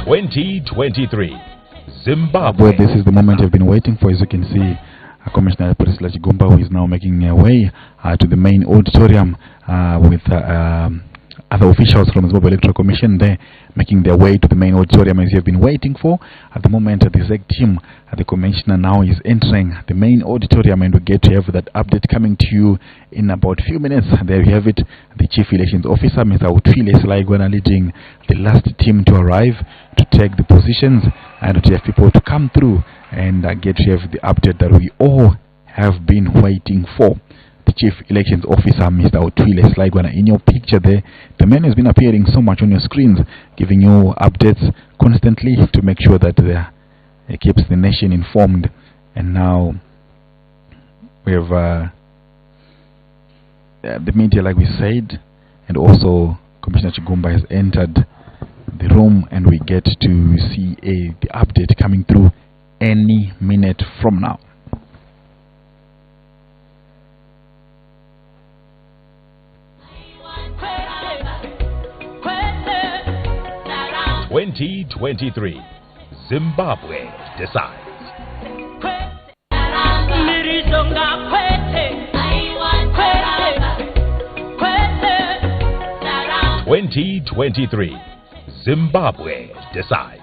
2023 Zimbabwe. This is the moment you've been waiting for. As you can see, Commissioner Priscilla Chigumba, who is now making her way to the main auditorium with other officials from the Zimbabwe Electoral Commission there making their way to the main auditorium as you have been waiting for. At the moment, the ZEC team, the Commissioner now is entering the main auditorium, and we get to have that update coming to you in about a few minutes. There you have it, the Chief Elections Officer, Mr. Utfile Selaigwana, leading the last team to arrive to take the positions and to have people to come through and get to have the update that we all have been waiting for. The Chief Elections Officer, Mr. Utfile Selaigwana, in your picture there, the man has been appearing so much on your screens, giving you updates constantly to make sure that it keeps the nation informed. And now we have the media, like we said, and also Commissioner Chigumba has entered the room, and we get to see the update coming through any minute from now. (2023) Zimbabwe decides. (2023) Zimbabwe decides.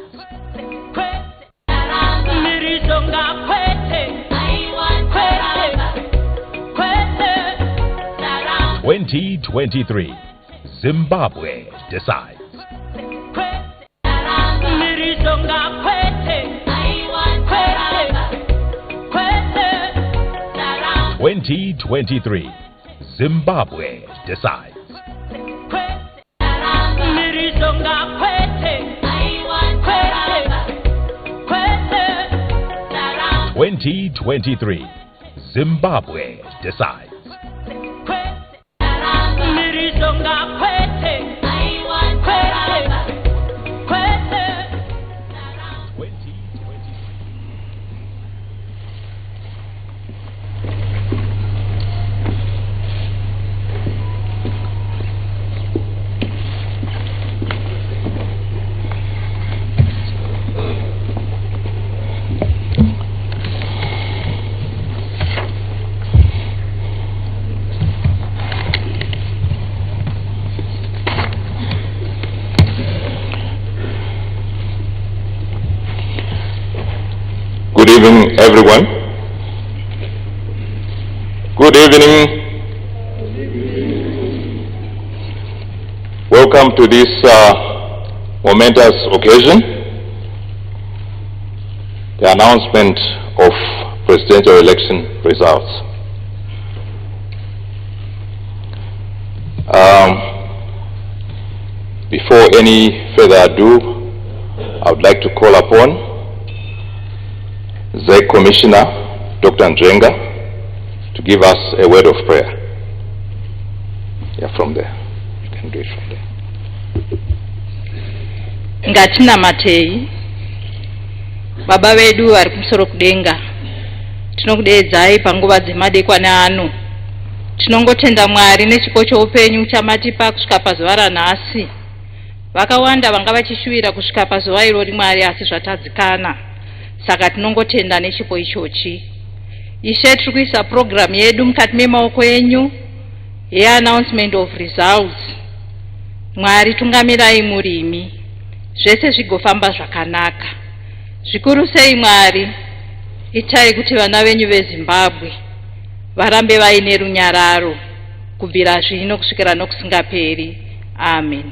2023 Zimbabwe decides. 2023 Zimbabwe decides. 2023 Zimbabwe decides. 'Good evening, everyone. Good evening. Welcome to this momentous occasion, the announcement of presidential election results. Before any further ado, I would like to call upon ZEC Commissioner, Dr. Njenga, to give us a word of prayer. Yeah, from there. You can do it from there. Ngatina matei baba vedu vari kumusoro kudenga, tinokudeedzai panguva dzemadekwana ano. Tinongotenda Mwari nechipo choupenyu chamatipa kusvika pazuva ranhasi. Vakawanda vanga vachishuvira kusvika pazuva irori Mwari, asi zvatadzikana. Saka tinongotenda nechipo ichochi. Ishe tiri kuisa program yedu mukati memaoko enyu yeannouncement of results. Mwari tungamirai murimi, zvese zvigofamba zvakanaka. Zvikuru sei Mwari, itai kuti vana venyu veZimbabwe varambe vaine runyararo kubvira zvino kusvikira nokusingaperi. Amen.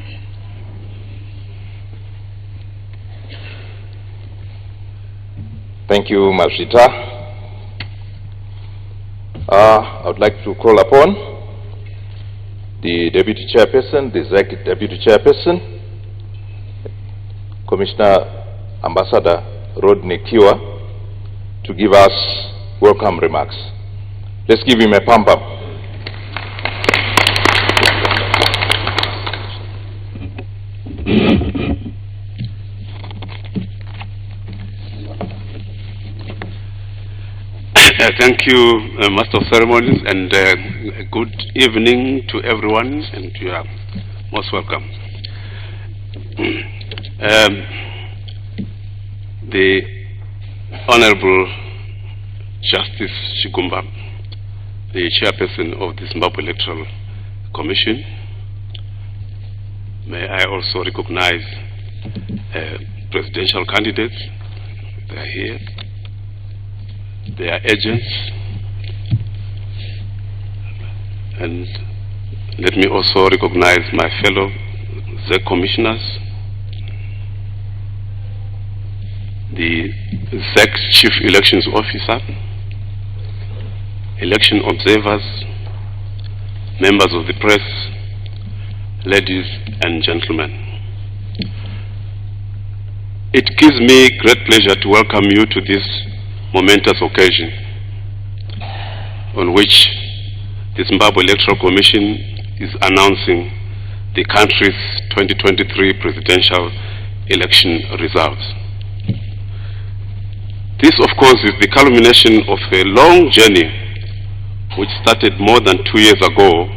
Thank you, Mashita. I would like to call upon the Deputy Chairperson, the ZEC Deputy Chairperson, Commissioner Ambassador Rodney Kiwa, to give us welcome remarks. Let's give him a pump up. Thank you, Master of Ceremonies, and good evening to everyone, and you are most welcome. the Honorable Justice Chigumba, the chairperson of the Zimbabwe Electoral Commission. May I also recognize presidential candidates. They are here. They are agents. And let me also recognize my fellow ZEC commissioners, the ZEC Chief Elections Officer, election observers, members of the press, ladies and gentlemen. It gives me great pleasure to welcome you to this momentous occasion on which the Zimbabwe Electoral Commission is announcing the country's 2023 presidential election results. This, of course, is the culmination of a long journey which started more than 2 years ago,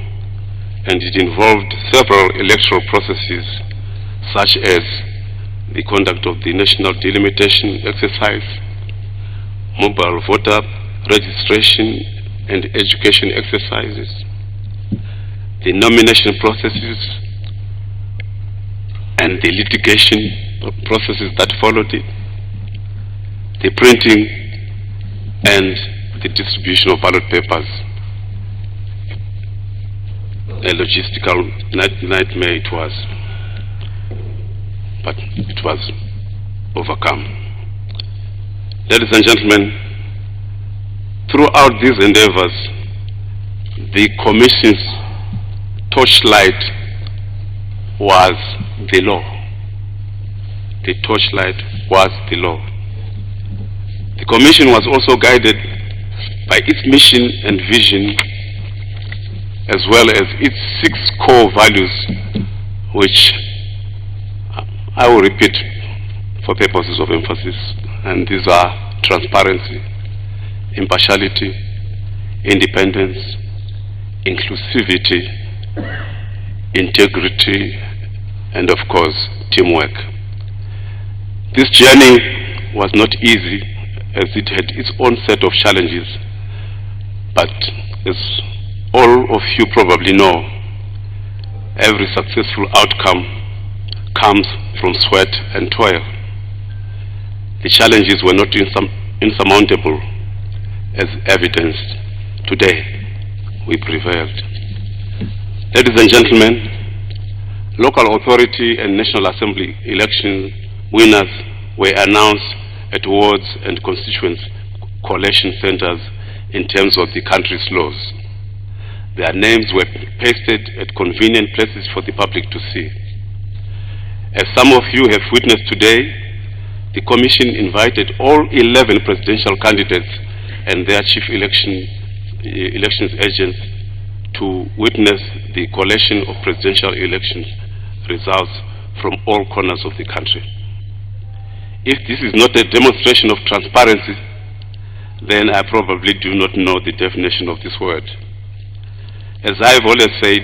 and it involved several electoral processes such as the conduct of the national delimitation exercise, mobile voter registration and education exercises, the nomination processes and the litigation processes that followed it, the printing and the distribution of ballot papers. A logistical nightmare it was, but it was overcome. Ladies and gentlemen, throughout these endeavors, the Commission's torchlight was the law. The torchlight was the law. The Commission was also guided by its mission and vision, as well as its 6 core values, which I will repeat for purposes of emphasis. And these are transparency, impartiality, independence, inclusivity, integrity, and of course, teamwork. This journey was not easy, as it had its own set of challenges, but as all of you probably know, every successful outcome comes from sweat and toil. The challenges were not insurmountable, as evidenced today. We prevailed. Ladies and gentlemen, local authority and National Assembly election winners were announced at wards and constituent collation centers in terms of the country's laws. Their names were pasted at convenient places for the public to see. As some of you have witnessed today, the Commission invited all 11 presidential candidates and their chief elections agents to witness the collation of presidential elections results from all corners of the country. If this is not a demonstration of transparency, then I probably do not know the definition of this word. As I've always said,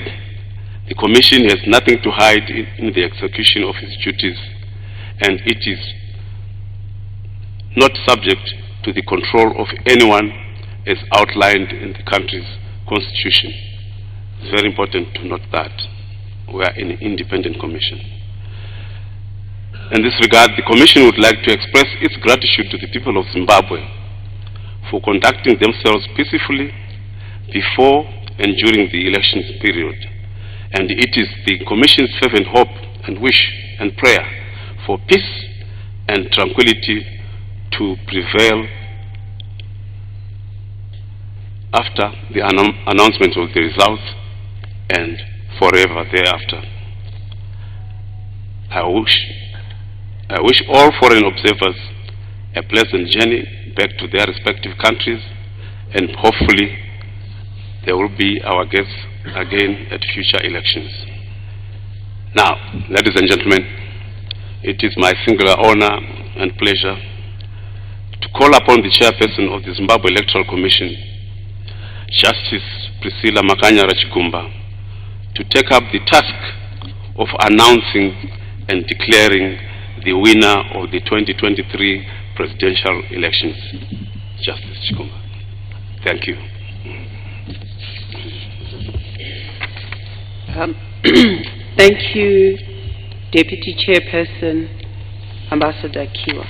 the Commission has nothing to hide in the execution of its duties, and it is not subject to the control of anyone as outlined in the country's constitution. It's very important to note that we are an independent commission. In this regard, the Commission would like to express its gratitude to the people of Zimbabwe for conducting themselves peacefully before and during the elections period. And it is the Commission's fervent hope and wish and prayer for peace and tranquility to prevail after the announcement of the results and forever thereafter. I wish all foreign observers a pleasant journey back to their respective countries, and hopefully they will be our guests again at future elections. Now, ladies and gentlemen, it is my singular honor and pleasure to call upon the chairperson of the Zimbabwe Electoral Commission, Justice Priscilla Makanyara Chigumba, to take up the task of announcing and declaring the winner of the 2023 presidential elections. Justice Chikumba. Thank you. Thank you, Deputy Chairperson, Ambassador Kiwa.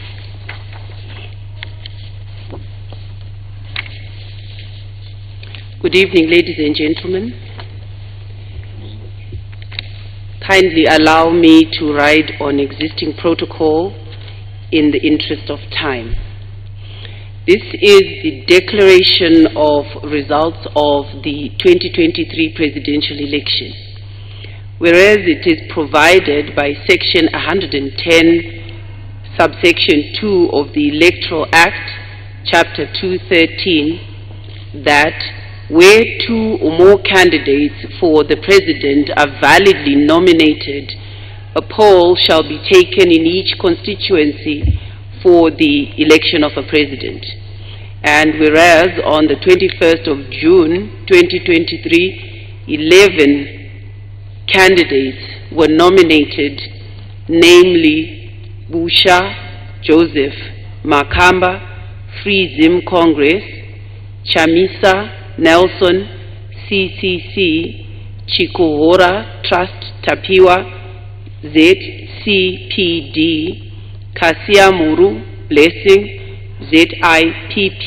Good evening, ladies and gentlemen. Kindly allow me to ride on existing protocol in the interest of time. This is the declaration of results of the 2023 presidential election. Whereas it is provided by Section 110, subsection 2 of the Electoral Act, Chapter 213, that where two or more candidates for the president are validly nominated, a poll shall be taken in each constituency for the election of a president. And whereas on the 21st of June 2023, 11 candidates were nominated, namely Busha Joseph Makamba, Free Zim Congress, Chamisa Nelson CCC, Chikuhora Trust Tapiwa ZCPD, Kasia Muru Blessing ZIPP,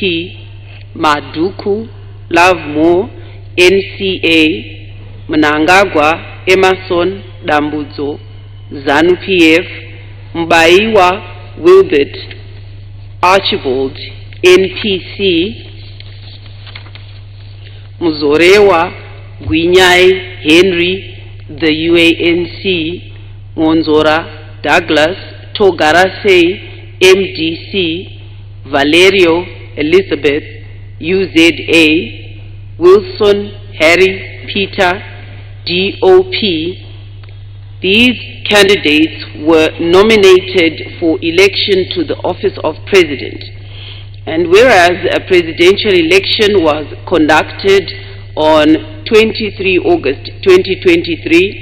Maduku Love Mo NCA, Mnangagwa Emerson Dambudzo ZANU PF, Mbaiwa Wilbert Archibald NPC, Muzorewa Gwinyai Henry the UANC, Monzora Douglas Togarase MDC, Valerio Elizabeth UZA, Wilson Harry Peter DOP. These candidates were nominated for election to the office of president. And whereas a presidential election was conducted on 23 August 2023,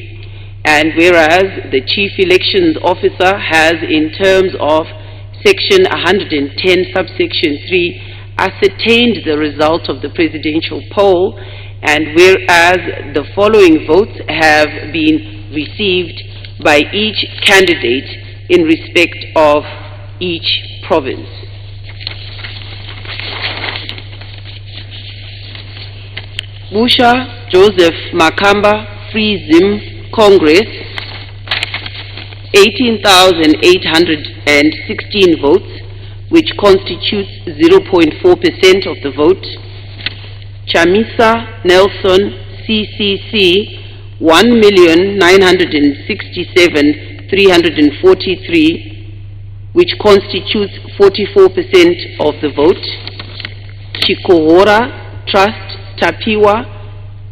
and whereas the Chief Elections Officer has, in terms of Section 110, subsection 3, ascertained the result of the presidential poll, and whereas the following votes have been received by each candidate in respect of each province. Busha Joseph Makamba, Free Zim Congress, 18,816 votes, which constitutes 0.4% of the vote. Chamisa Nelson CCC, 1,967,343, which constitutes 44% of the vote. Chikohora Trust Tapiwa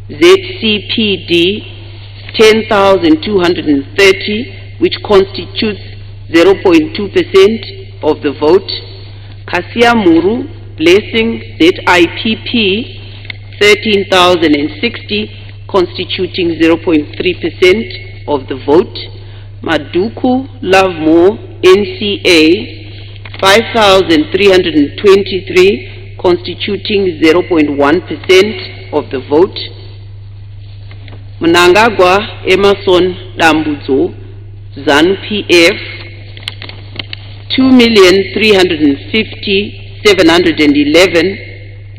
ZCPD, 10,230, which constitutes 0.2% of the vote. Kasia Muru Blessing ZIPP, 13,060, constituting 0.3% of the vote. Maduku Love Mo NCA, 5,323, constituting 0.1% of the vote. Mnangagwa Emerson Dambudzo ZANU PF, 2,350,711,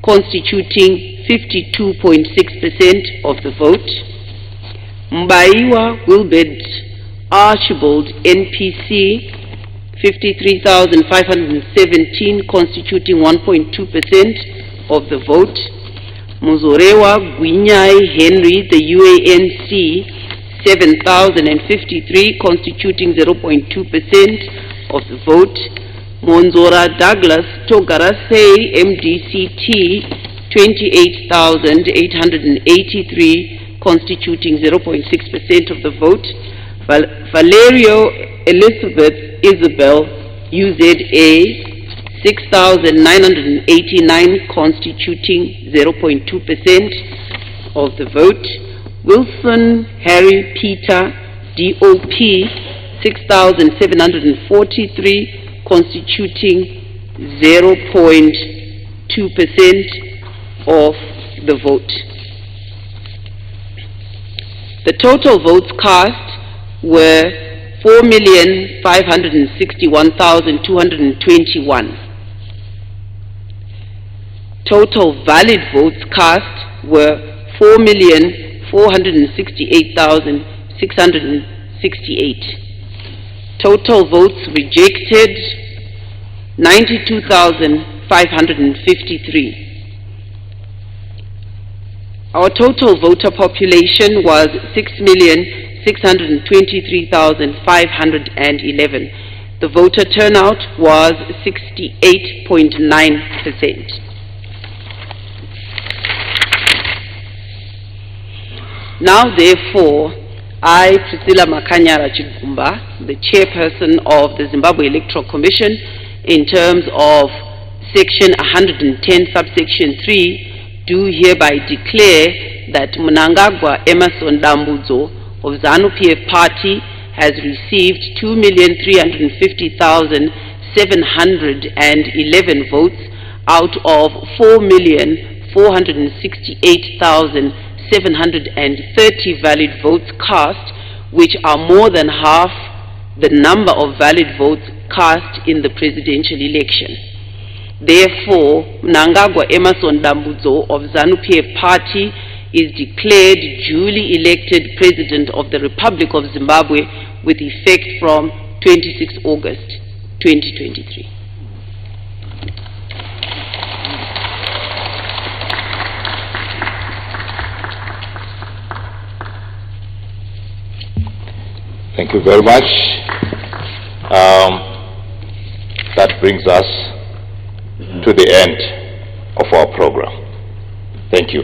constituting 52.6% of the vote. Mbaiwa Wilbert Archibald NPC, 53,517, constituting 1.2% of the vote. Muzorewa Gwinyai Henry the UANC, 7,053, constituting 0.2% of the vote. Monzora Douglas Togarase MDCT, 28,883, constituting 0.6% of the vote. Valerio Elizabeth Isabel UZA, 6,989, constituting 0.2% of the vote. Wilson Harry Peter DOP, 6,743, constituting 0.2% of the vote. The total votes cast were 4,561,221. Total valid votes cast were 4,468,668. Total votes rejected 92,553. Our total voter population was 6,623,511. The voter turnout was 68.9%. Now, therefore, I, Priscilla Makanyara Chigumba, the chairperson of the Zimbabwe Electoral Commission, in terms of Section 110, subsection 3, do hereby declare that Mnangagwa Emerson Dambudzo of ZANU-PF Party has received 2,350,711 votes out of 4,468,730 valid votes cast, which are more than half the number of valid votes cast in the presidential election. Therefore, Mnangagwa Emerson Dambudzo of ZANU-PF Party is declared duly elected President of the Republic of Zimbabwe with effect from 26 August 2023. Thank you very much. That brings us to the end of our program. Thank you.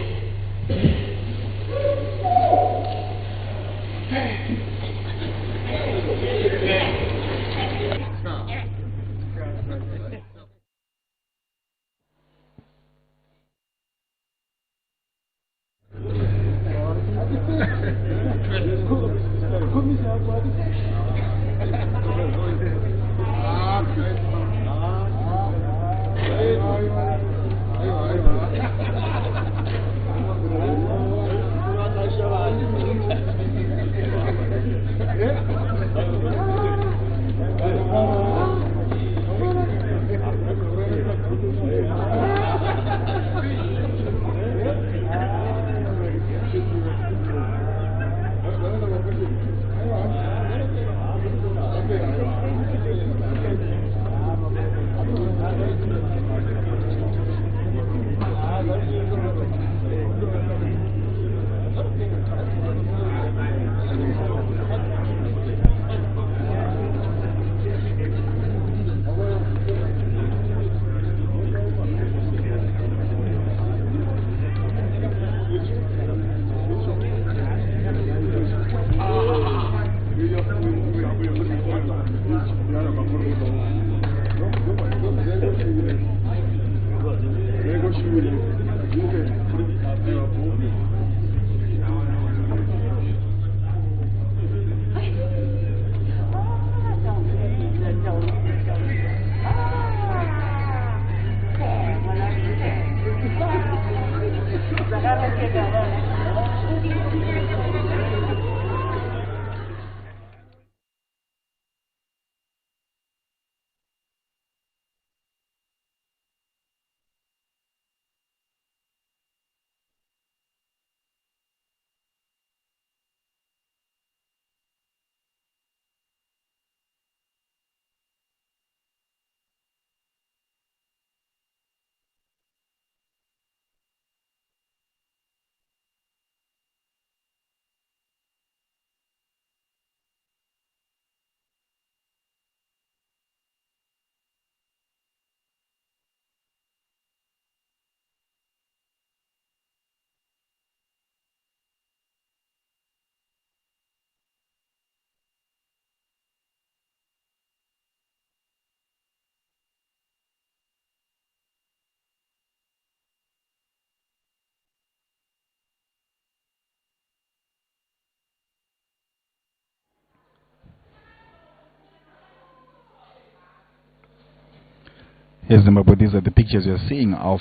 Yes, Zimbabwe, these are the pictures you're seeing of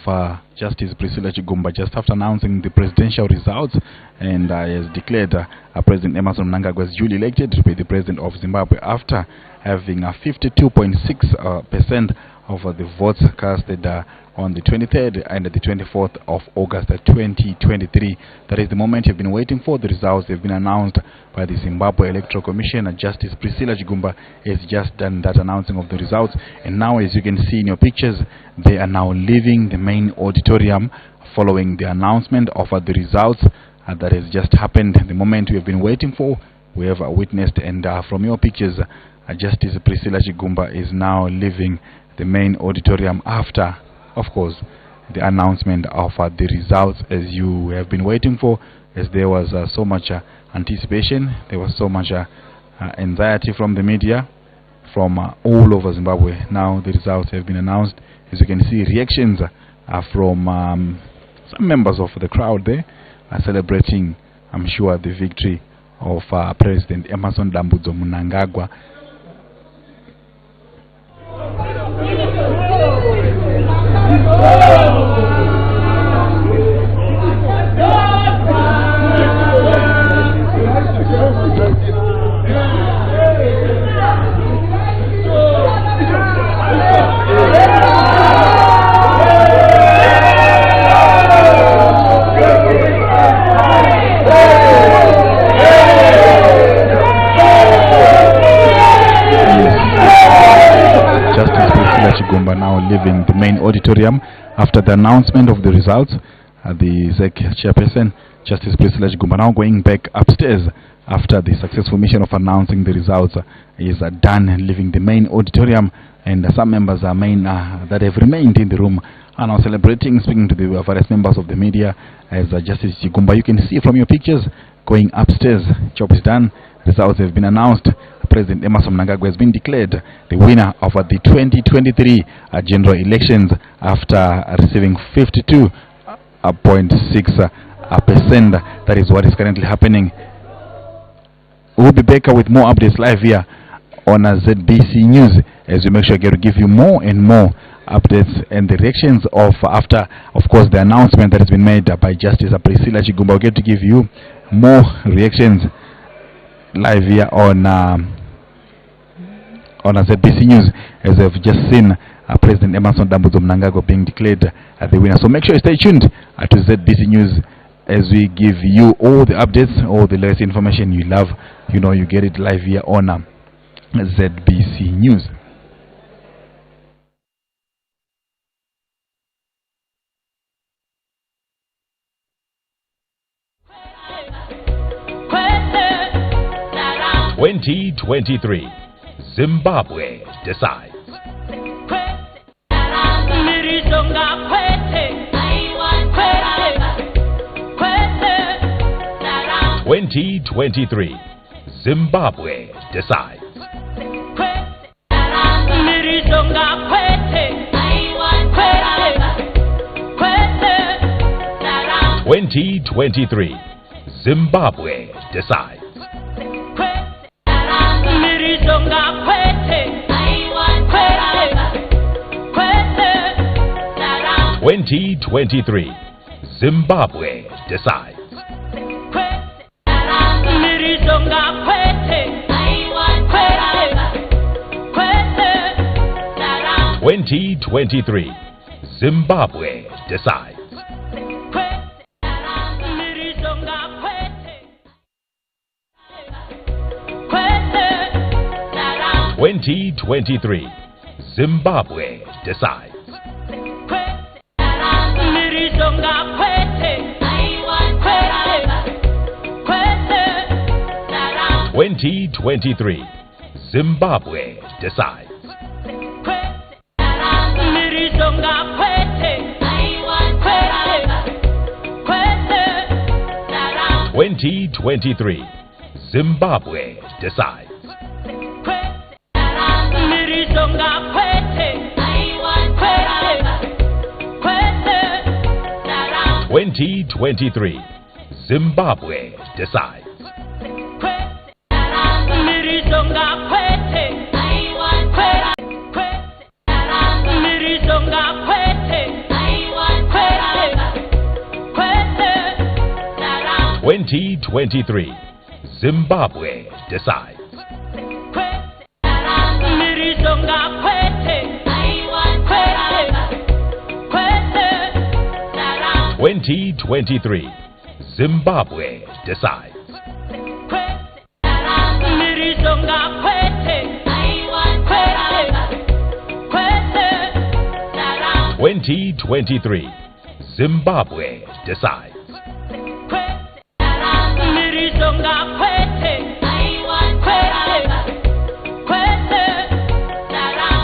Justice Priscilla Chigumba just after announcing the presidential results and has declared President Emerson Mnangagwa as duly elected to be the president of Zimbabwe after having 52.6% of the votes casted on the 23rd and the 24th of August 2023. That is the moment you've been waiting for. The results have been announced by the Zimbabwe Electoral Commission. Justice Priscilla Chigumba has just done that announcing of the results, and now, as you can see in your pictures, they are now leaving the main auditorium following the announcement of the results that has just happened. The moment we have been waiting for, we have witnessed, and from your pictures, Justice Priscilla Chigumba is now leaving the main auditorium after, of course, the announcement of the results, as you have been waiting for, as there was so much anticipation, there was so much anxiety from the media from all over Zimbabwe. Now the results have been announced. As you can see, reactions from some members of the crowd there are celebrating, I'm sure, the victory of President Emerson Mnangagwa. Chigumba now leaving the main auditorium after the announcement of the results. The ZEC chairperson, Justice Priscilla Chigumba, now going back upstairs after the successful mission of announcing the results is done, leaving the main auditorium, and some members that have remained in the room are now celebrating, speaking to the various members of the media as Justice Chigumba, you can see from your pictures, going upstairs. Job is done. Results have been announced. President Emerson Mnangagwa has been declared the winner of the 2023 general elections after receiving 52.6%. That is what is currently happening. We'll be back with more updates live here on ZBC News as we make sure to give you more and more updates and the reactions of after, of course, the announcement that has been made by Justice Priscilla Chigumba. We'll get to give you more reactions live here on ZBC News, as I've just seen President Emerson Mnangagwa being declared the winner. So make sure you stay tuned to ZBC News as we give you all the updates, all the latest information you love. You know, you get it live here on ZBC News. "2023, Zimbabwe decides." 2023, Zimbabwe decides. 2023, Zimbabwe decides. 2023, Zimbabwe decides. 2023, Zimbabwe decides. 2023, Zimbabwe decides. 2023, Zimbabwe decides. 2023, Zimbabwe decides. 2023, Zimbabwe decides. 2023, 2023. Zimbabwe decides. 2023. Zimbabwe decides. 2023. Zimbabwe decides.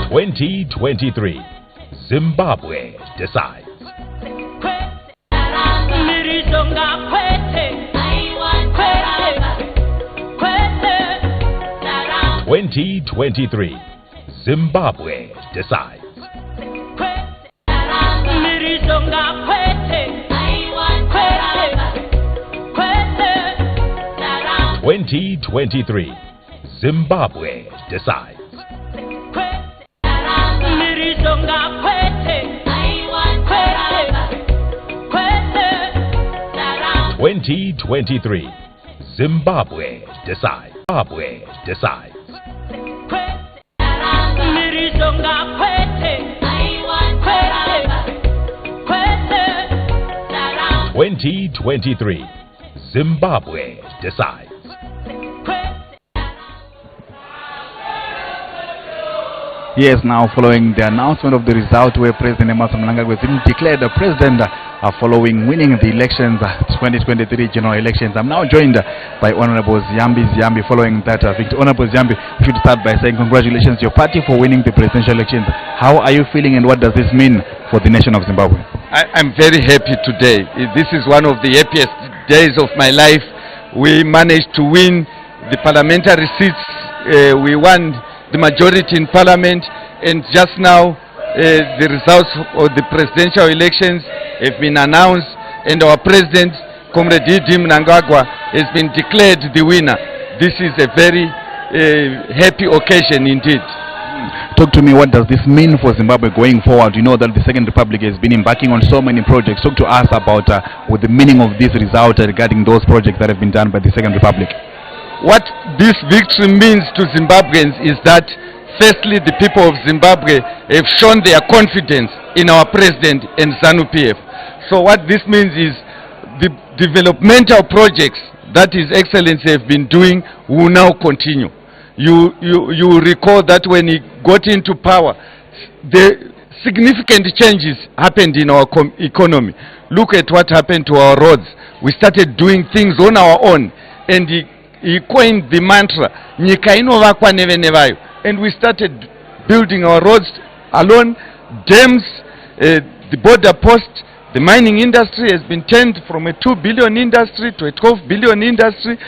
2023. Zimbabwe decides. 2023. Zimbabwe decides. 2023. Zimbabwe decides. 2023. Zimbabwe decides. Zimbabwe decides. 2023. Zimbabwe decides. Yes, now following the announcement of the result where President Emerson Mnangagwa has been declared the president following winning the elections, 2023 general elections. I'm now joined by Honorable Ziyambi following that victory. Honorable Ziyambi, we should start by saying congratulations to your party for winning the presidential elections. How are you feeling and what does this mean for the nation of Zimbabwe? I'm very happy today. This is one of the happiest days of my life. We managed to win the parliamentary seats. We won the majority in parliament, and just now the results of the presidential elections have been announced, and our president, Comrade Mnangagwa, has been declared the winner. This is a very happy occasion indeed. Talk to me, what does this mean for Zimbabwe going forward? You know that the Second Republic has been embarking on so many projects. Talk to us about what the meaning of this result regarding those projects that have been done by the Second Republic. What this victory means to Zimbabweans is that, firstly, the people of Zimbabwe have shown their confidence in our president and ZANU-PF. So what this means is the developmental projects that His Excellency have been doing will now continue. You recall that when he got into power, the significant changes happened in our economy. Look at what happened to our roads. We started doing things on our own, and he coined the mantra, Nyika inovakwa neve nevayo. And we started building our roads alone, dams, the border post. The mining industry has been turned from a 2 billion industry to a 12 billion industry.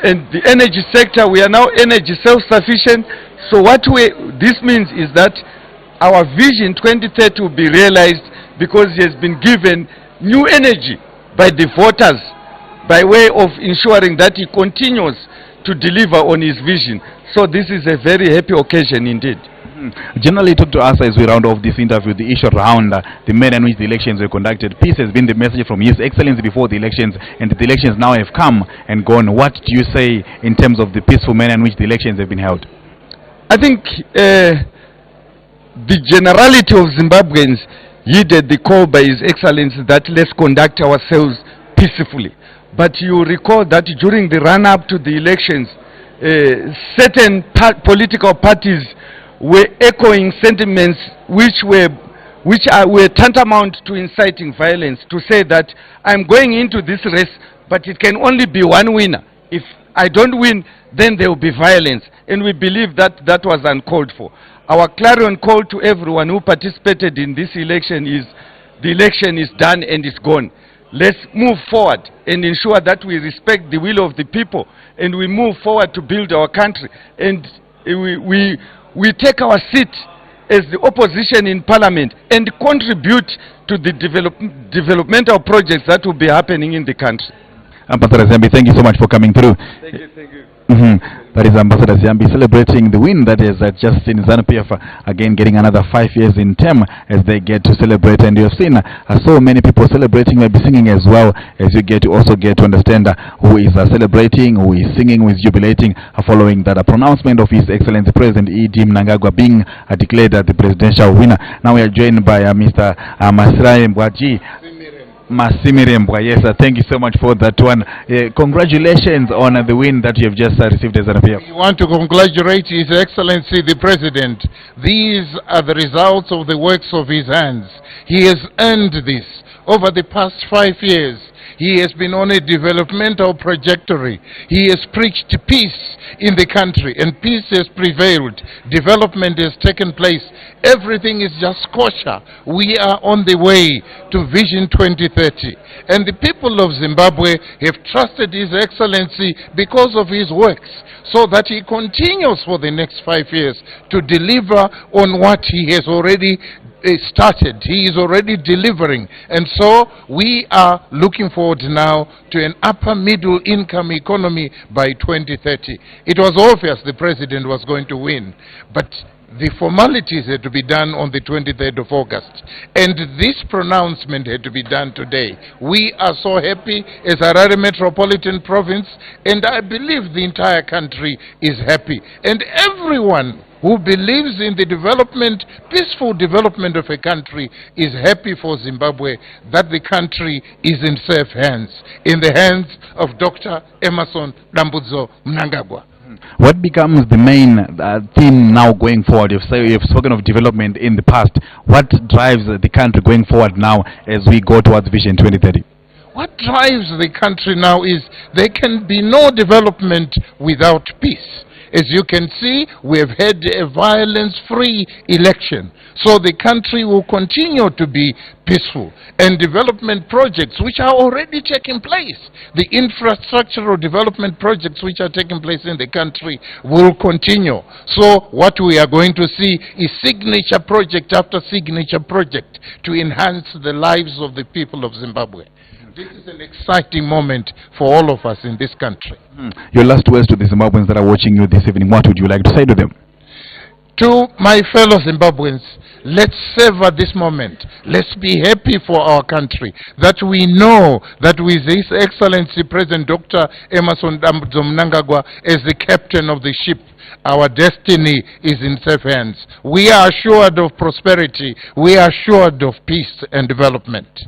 And the energy sector, we are now energy self-sufficient. So what this means is that our vision 2030 will be realized because he has been given new energy by the voters, by way of ensuring that he continues to deliver on his vision. So this is a very happy occasion indeed. Generally, talk to us as we round off this interview, the issue around the manner in which the elections were conducted. Peace has been the message from His Excellency before the elections, and the elections now have come and gone. What do you say in terms of the peaceful manner in which the elections have been held? I think the generality of Zimbabweans heeded the call by His Excellency that let's conduct ourselves peacefully. But you recall that during the run-up to the elections, certain political parties were echoing sentiments which were tantamount to inciting violence, to say that I'm going into this race, but it can only be one winner. If I don't win, then there will be violence. And we believe that that was uncalled for. Our clarion call to everyone who participated in this election is, the election is done and it's gone. Let's move forward and ensure that we respect the will of the people, and we move forward to build our country. And we take our seat as the opposition in parliament and contribute to the developmental projects that will be happening in the country. Ambassador Ziyambi, thank you so much for coming through. Thank you. That is Ambassador Ziambi celebrating the win that is just seen ZANU-PF again getting another 5 years in term as they get to celebrate. And you have seen so many people celebrating, maybe singing as well, as you get to also get to understand who is celebrating, who is singing, who is jubilating following that pronouncement of His Excellency President E.D. Mnangagwa being declared the presidential winner. Now we are joined by Mr. Masrai Mbwaji. Masimirembwa, yes, thank you so much for that one. Congratulations on the win that you have just received as an appeal. We want to congratulate His Excellency the President. These are the results of the works of his hands. He has earned this over the past 5 years. He has been on a developmental trajectory. He has preached peace in the country, and peace has prevailed. Development has taken place. Everything is just kosher. We are on the way to Vision 2030. And the people of Zimbabwe have trusted His Excellency because of his works, so that he continues for the next 5 years to deliver on what he has already started. He is already delivering, and so we are looking forward now to an upper middle income economy by 2030. It was obvious the president was going to win, but the formalities had to be done on the 23rd of August, and this pronouncement had to be done today. We are so happy as Harare Metropolitan Province, and I believe the entire country is happy, and everyone who believes in the development, peaceful development of a country is happy for Zimbabwe, that the country is in safe hands, in the hands of Dr. Emerson Dambudzo Mnangagwa. What becomes the main theme now going forward? You've spoken of development in the past. What drives the country going forward now as we go towards Vision 2030? What drives the country now is there can be no development without peace. As you can see, we have had a violence-free election. So the country will continue to be peaceful. And development projects which are already taking place, the infrastructural development projects which are taking place in the country will continue. So what we are going to see is signature project after signature project to enhance the lives of the people of Zimbabwe. This is an exciting moment for all of us in this country. Your last words to the Zimbabweans that are watching you this evening, what would you like to say to them? To my fellow Zimbabweans, let's savor this moment. Let's be happy for our country, that we know that with His Excellency President Dr. Emerson Dambudzo Mnangagwa as the captain of the ship, our destiny is in safe hands. We are assured of prosperity. We are assured of peace and development.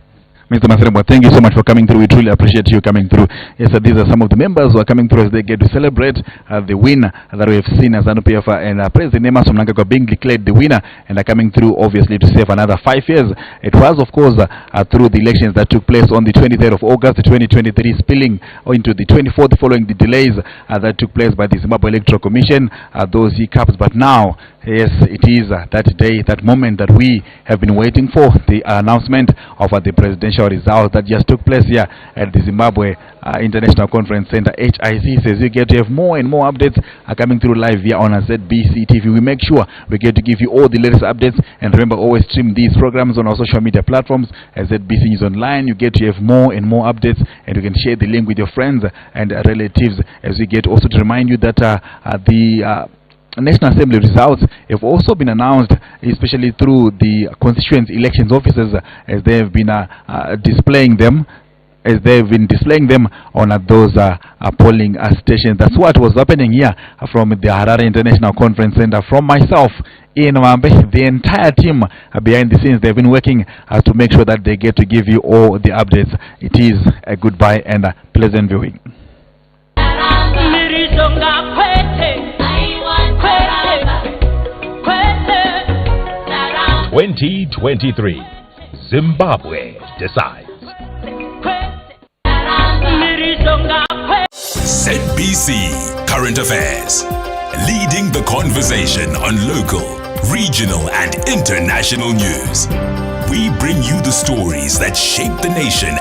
Mr. Masirembwa, thank you so much for coming through. We truly appreciate you coming through. Yes, these are some of the members who are coming through as they get to celebrate the win that we have seen as ZANU-PF and President Emerson Mnangagwa being declared the winner, and are coming through obviously to save another 5 years. It was of course through the elections that took place on the 23rd of August 2023, spilling into the 24th following the delays that took place by the Zimbabwe Electoral Commission, those hiccups. But now, yes, it is that day, that moment that we have been waiting for, the announcement of the presidential results that just took place here at the Zimbabwe International Conference Center, HIC. Says you get to have more and more updates coming through live here on ZBC TV. We make sure we get to give you all the latest updates, and remember, always stream these programs on our social media platforms as ZBC News Online. You get to have more and more updates, and you can share the link with your friends and relatives, as we get also to remind you that the National Assembly results have also been announced, especially through the constituent elections officers, as they have been displaying them on those polling stations. That's what was happening here from the Harare International Conference Center. From myself, Ian Mambe, the entire team behind the scenes, they've been working to make sure that they get to give you all the updates. It is a goodbye and a pleasant viewing. 2023, Zimbabwe decides. ZBC Current Affairs, leading the conversation on local, regional and international news. We bring you the stories that shape the nation